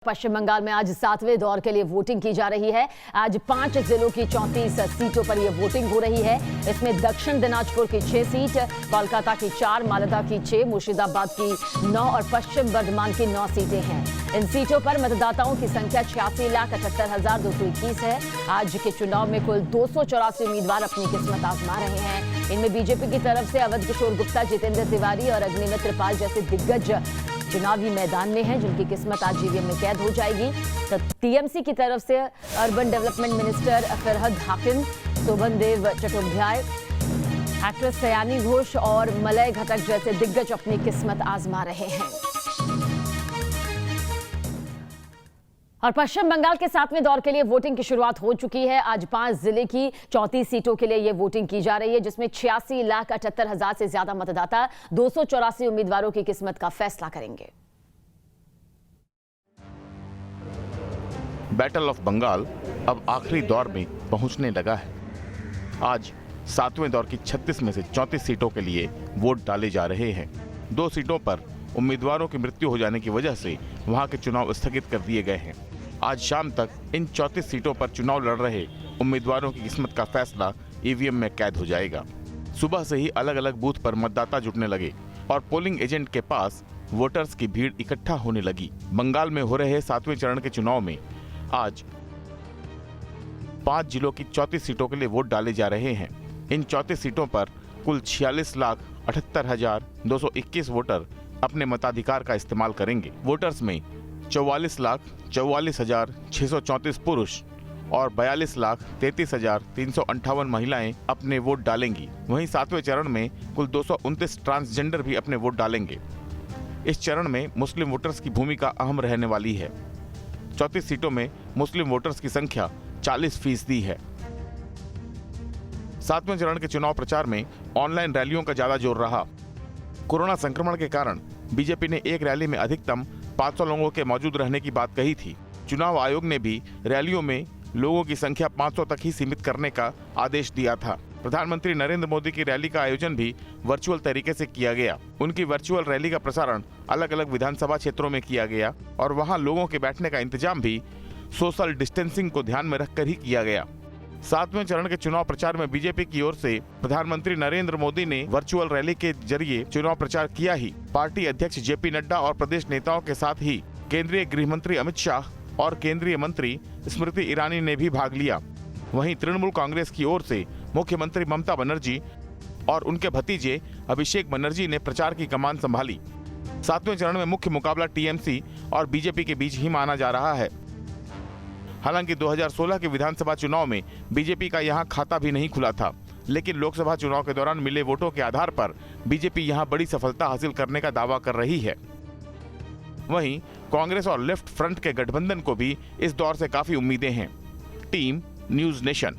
पश्चिम बंगाल में आज 7वें दौर के लिए वोटिंग की जा रही है। आज 5 जिलों की 34 सीटों पर यह वोटिंग हो रही है। इसमें दक्षिण दिनाजपुर की 6 सीट, कोलकाता की 4, मालदा की 6, मुर्शिदाबाद की 9 और पश्चिम बर्धमान की 9 सीटें हैं। इन सीटों पर मतदाताओं की संख्या 86,78,221 है। आज के चुनाव में कुल 284 उम्मीदवार अपनी किस्मत आजमा रहे हैं। इनमें बीजेपी की तरफ से अवध किशोर गुप्ता, जितेंद्र तिवारी और अग्निमित्र पाल जैसे दिग्गज चुनावी मैदान में हैं, जिनकी किस्मत आज ईवीएम में कैद हो जाएगी। तो टीएमसी की तरफ से अर्बन डेवलपमेंट मिनिस्टर फरहद हाकिम, शोभनदेव चट्टोपाध्याय, एक्ट्रेस सयानी घोष और मलय घटक जैसे दिग्गज अपनी किस्मत आजमा रहे हैं। और पश्चिम बंगाल के 7वें दौर के लिए वोटिंग की शुरुआत हो चुकी है। आज 5 जिले की 34 सीटों के लिए यह वोटिंग की जा रही है, जिसमें 86,78,000 से ज्यादा मतदाता 284 उम्मीदवारों की किस्मत का फैसला करेंगे। बैटल ऑफ बंगाल अब आखिरी दौर में पहुंचने लगा है। आज 7वें दौर की 36 में से 34 सीटों के लिए वोट डाले जा रहे हैं। 2 सीटों पर उम्मीदवारों की मृत्यु हो जाने की वजह से वहां के चुनाव स्थगित कर दिए गए हैं। आज शाम तक इन 34 सीटों पर चुनाव लड़ रहे उम्मीदवारों की किस्मत का फैसला ईवीएम में कैद हो जाएगा। सुबह से ही अलग अलग बूथ पर मतदाता जुटने लगे और पोलिंग एजेंट के पास वोटर्स की भीड़ इकट्ठा होने लगी। बंगाल में हो रहे 7वें चरण के चुनाव में आज 5 जिलों की 34 सीटों के लिए वोट डाले जा रहे हैं। इन 34 सीटों पर कुल 46,78,221 वोटर अपने मताधिकार का इस्तेमाल करेंगे। वोटर्स में 44,44,634 पुरुष और 42,33,358 महिलाएं अपने वोट डालेंगी। वहीं 7वें चरण में कुल 229 ट्रांसजेंडर भी अपने वोट डालेंगे। इस चरण में मुस्लिम वोटर्स की भूमिका अहम रहने वाली है। 34 सीटों में मुस्लिम वोटर्स की संख्या 40% है। 7वें चरण के चुनाव प्रचार में ऑनलाइन रैलियों का ज्यादा जोर रहा। कोरोना संक्रमण के कारण बीजेपी ने एक रैली में अधिकतम 500 लोगों के मौजूद रहने की बात कही थी। चुनाव आयोग ने भी रैलियों में लोगों की संख्या 500 तक ही सीमित करने का आदेश दिया था। प्रधानमंत्री नरेंद्र मोदी की रैली का आयोजन भी वर्चुअल तरीके से किया गया। उनकी वर्चुअल रैली का प्रसारण अलग अलग विधानसभा क्षेत्रों में किया गया और वहां लोगों के बैठने का इंतजाम भी सोशल डिस्टेंसिंग को ध्यान में रखकर ही किया गया। 7वें चरण के चुनाव प्रचार में बीजेपी की ओर से प्रधानमंत्री नरेंद्र मोदी ने वर्चुअल रैली के जरिए चुनाव प्रचार किया ही पार्टी अध्यक्ष जेपी नड्डा और प्रदेश नेताओं के साथ ही केंद्रीय गृह मंत्री अमित शाह और केंद्रीय मंत्री स्मृति ईरानी ने भी भाग लिया। वहीं तृणमूल कांग्रेस की ओर से मुख्यमंत्री ममता बनर्जी और उनके भतीजे अभिषेक बनर्जी ने प्रचार की कमान संभाली। 7वें चरण में मुख्य मुकाबला टीएमसी और बीजेपी के बीच ही माना जा रहा है। हालांकि 2016 के विधानसभा चुनाव में बीजेपी का यहां खाता भी नहीं खुला था, लेकिन लोकसभा चुनाव के दौरान मिले वोटों के आधार पर बीजेपी यहां बड़ी सफलता हासिल करने का दावा कर रही है। वहीं कांग्रेस और लेफ्ट फ्रंट के गठबंधन को भी इस दौर से काफी उम्मीदें हैं। Team news nation.